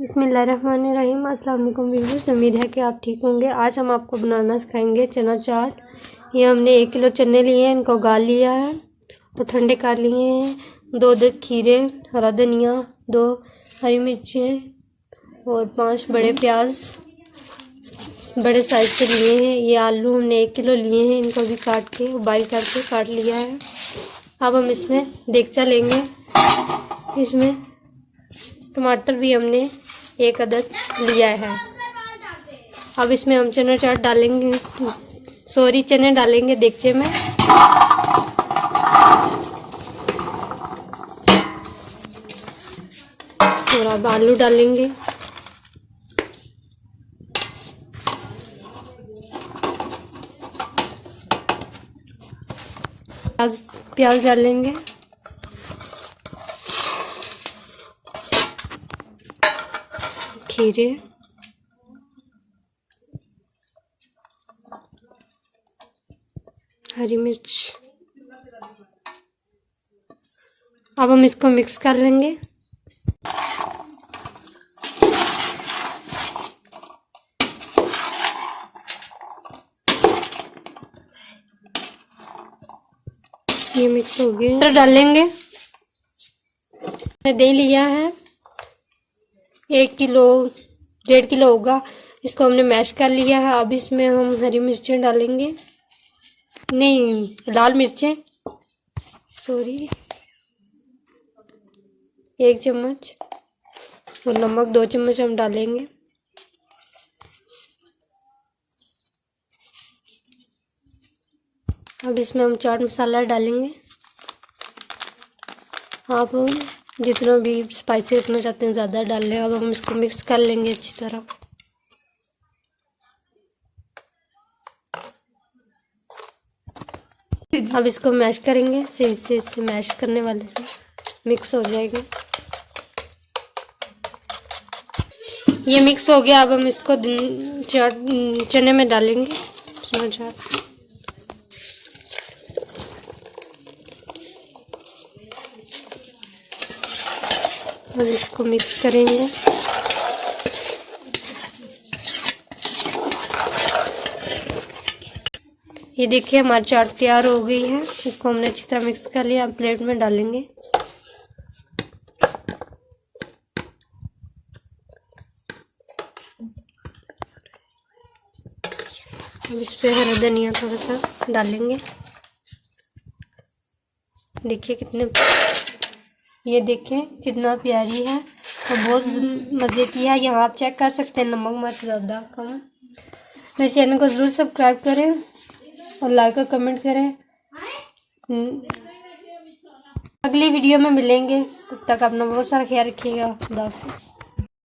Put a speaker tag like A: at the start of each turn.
A: बिस्मिल्लाहिर्रहमानिर्रहीम। अस्सलाम वालेकुम व्यूअर्स, उम्मीद है कि आप ठीक होंगे। आज हम आपको बनाना सिखाएंगे चना चाट। ये हमने 1 किलो चने लिए हैं, इनको गाल लिया है और ठंडे कर लिए हैं। 2 खीरे, हरा धनिया, 2 हरी मिर्चें और 5 बड़े प्याज बड़े साइज के लिए हैं। ये आलू हमने 1 किलो लिए हैं, इनको भी काट के बॉइल करके काट लिया है। अब हम इसमें देगचा लेंगे। इसमें टमाटर भी हमने 1 अदद लिया है। अब इसमें हम चना चाट डालेंगे, चने डालेंगे देगचे में। और अब आलू डालेंगे। प्याज डालेंगे। खीरे, हरी मिर्च। अब हम इसको मिक्स कर लेंगे। ये मिक्स हो गया। टमाटर डालेंगे। दही लिया है 1 किलो, 1.5 किलो होगा। इसको हमने मैश कर लिया है। अब इसमें हम हरी मिर्चें डालेंगे, नहीं लाल मिर्चें, सॉरी, 1 चम्मच और नमक 2 चम्मच हम डालेंगे। अब इसमें हम चाट मसाला डालेंगे। आप जितना भी स्पाइसी रखना चाहते हैं ज़्यादा डाल लें। अब हम इसको मिक्स कर लेंगे अच्छी तरह। अब इसको मैश करेंगे, सही से इसे मैश करने वाले से मिक्स हो जाएगा। ये मिक्स हो गया। अब हम इसको चने में डालेंगे, चना चाट। अब इसको मिक्स करेंगे। ये देखिए हमारी चाट तैयार हो गई है। इसको हमने अच्छी तरह मिक्स कर लिया। अब प्लेट में डालेंगे। अब इस पे हरा धनिया थोड़ा सा डालेंगे। देखिए ये देखिए कितना प्यारी है और बहुत मज़े की है। यहाँ आप चेक कर सकते हैं नमक मिर्च ज़्यादा कम। मेरे चैनल को ज़रूर सब्सक्राइब करें और लाइक और कमेंट करें। अगली वीडियो में मिलेंगे, तब तक अपना बहुत सारा ख्याल रखिएगा। खुदा हाफिज़।